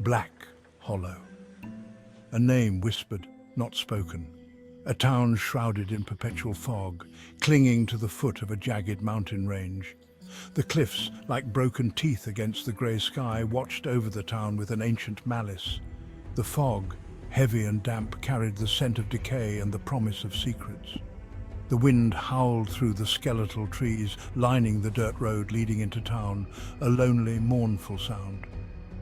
Black Hollow. A name whispered, not spoken. A town shrouded in perpetual fog, clinging to the foot of a jagged mountain range. The cliffs, like broken teeth against the grey sky, watched over the town with an ancient malice. The fog, heavy and damp, carried the scent of decay and the promise of secrets. The wind howled through the skeletal trees, lining the dirt road leading into town, a lonely, mournful sound.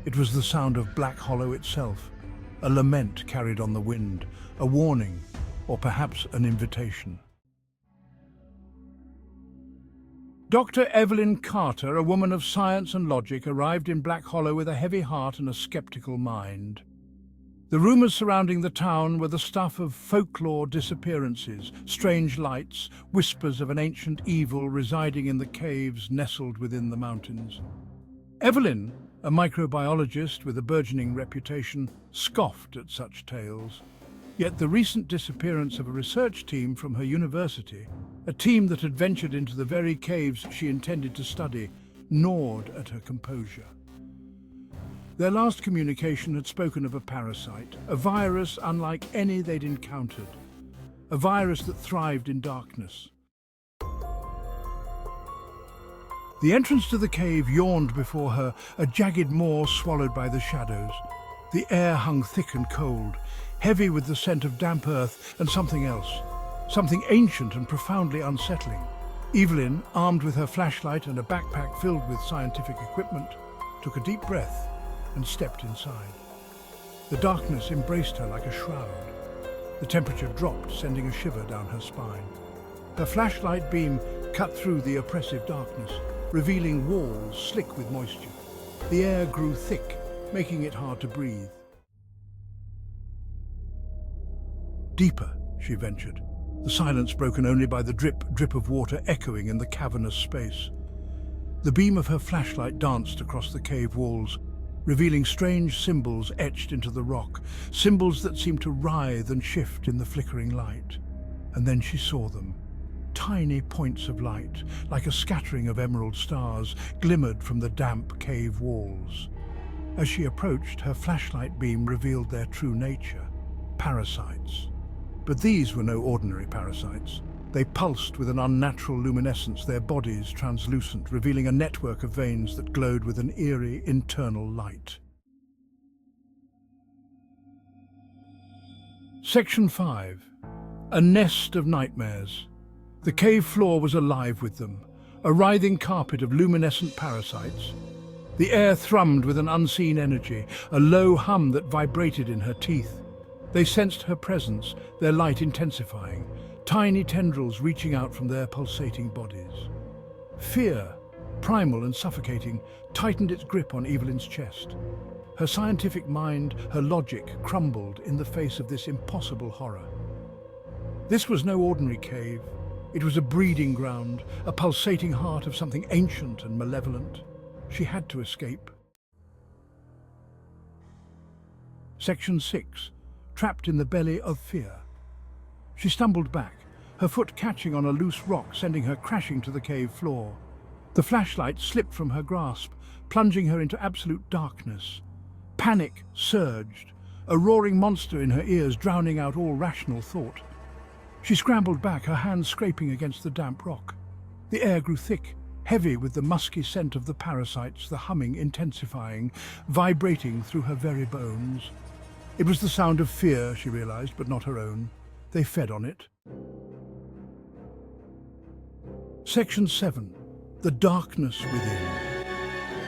It was the sound of Black Hollow itself, a lament carried on the wind, a warning, or perhaps an invitation. Dr. Evelyn Carter, a woman of science and logic, arrived in Black Hollow with a heavy heart and a skeptical mind. The rumours surrounding the town were the stuff of folklore disappearances, strange lights, whispers of an ancient evil residing in the caves nestled within the mountains. Evelyn, a microbiologist with a burgeoning reputation, scoffed at such tales. Yet the recent disappearance of a research team from her university, a team that had ventured into the very caves she intended to study, gnawed at her composure. Their last communication had spoken of a parasite, a virus unlike any they'd encountered, a virus that thrived in darkness. The entrance to the cave yawned before her, a jagged maw swallowed by the shadows. The air hung thick and cold, heavy with the scent of damp earth and something else, something ancient and profoundly unsettling. Evelyn, armed with her flashlight and a backpack filled with scientific equipment, took a deep breath and stepped inside. The darkness embraced her like a shroud. The temperature dropped, sending a shiver down her spine. Her flashlight beam cut through the oppressive darkness, revealing walls slick with moisture. The air grew thick, making it hard to breathe. Deeper, she ventured, the silence broken only by the drip of water echoing in the cavernous space. The beam of her flashlight danced across the cave walls, revealing strange symbols etched into the rock, symbols that seemed to writhe and shift in the flickering light. And then she saw them. Tiny points of light, like a scattering of emerald stars, glimmered from the damp cave walls. As she approached, her flashlight beam revealed their true nature: parasites. But these were no ordinary parasites. They pulsed with an unnatural luminescence, their bodies translucent, revealing a network of veins that glowed with an eerie internal light. Section 5. A nest of nightmares. The cave floor was alive with them, a writhing carpet of luminescent parasites. The air thrummed with an unseen energy, a low hum that vibrated in her teeth. They sensed her presence, their light intensifying, tiny tendrils reaching out from their pulsating bodies. Fear, primal and suffocating, tightened its grip on Evelyn's chest. Her scientific mind, her logic, crumbled in the face of this impossible horror. This was no ordinary cave. It was a breeding ground, a pulsating heart of something ancient and malevolent. She had to escape. Section 6. Trapped in the belly of fear. She stumbled back, her foot catching on a loose rock, sending her crashing to the cave floor. The flashlight slipped from her grasp, plunging her into absolute darkness. Panic surged, a roaring monster in her ears, drowning out all rational thought. She scrambled back, her hands scraping against the damp rock. The air grew thick, heavy with the musky scent of the parasites, the humming intensifying, vibrating through her very bones. It was the sound of fear, she realized, but not her own. They fed on it. Section 7. The darkness within.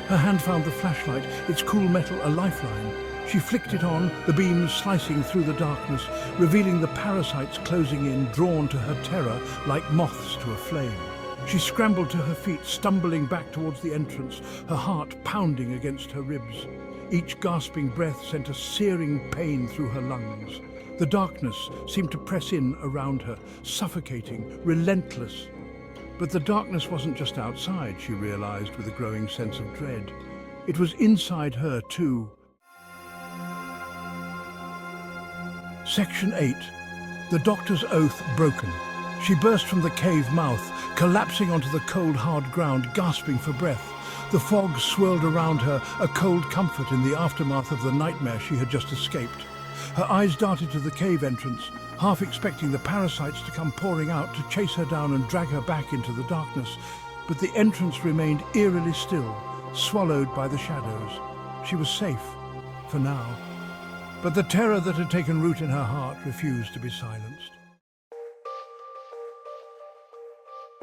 Her hand found the flashlight, its cool metal a lifeline. She flicked it on, the beams slicing through the darkness, revealing the parasites closing in, drawn to her terror like moths to a flame. She scrambled to her feet, stumbling back towards the entrance, her heart pounding against her ribs. Each gasping breath sent a searing pain through her lungs. The darkness seemed to press in around her, suffocating, relentless. But the darkness wasn't just outside, she realized with a growing sense of dread. It was inside her too. Section 8. The doctor's oath broken. She burst from the cave mouth, collapsing onto the cold, hard ground, gasping for breath. The fog swirled around her, a cold comfort in the aftermath of the nightmare she had just escaped. Her eyes darted to the cave entrance, half expecting the parasites to come pouring out to chase her down and drag her back into the darkness. But the entrance remained eerily still, swallowed by the shadows. She was safe, for now. But the terror that had taken root in her heart refused to be silenced.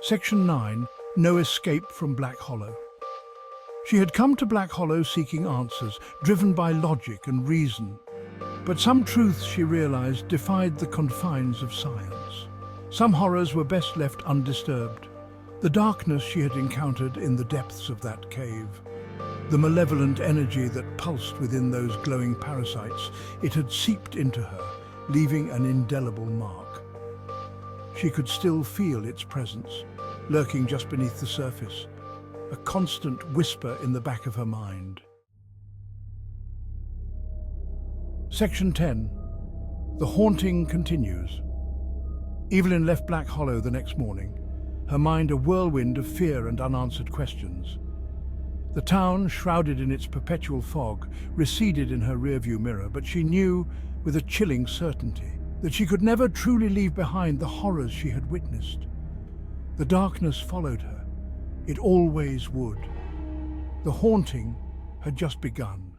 Section 9. No escape from Black Hollow. She had come to Black Hollow seeking answers, driven by logic and reason. But some truths, she realized, defied the confines of science. Some horrors were best left undisturbed. The darkness she had encountered in the depths of that cave, the malevolent energy that pulsed within those glowing parasites, it had seeped into her, leaving an indelible mark. She could still feel its presence, lurking just beneath the surface, a constant whisper in the back of her mind. Section 10. The haunting continues. Evelyn left Black Hollow the next morning, her mind a whirlwind of fear and unanswered questions. The town, shrouded in its perpetual fog, receded in her rearview mirror, but she knew with a chilling certainty that she could never truly leave behind the horrors she had witnessed. The darkness followed her. It always would. The haunting had just begun.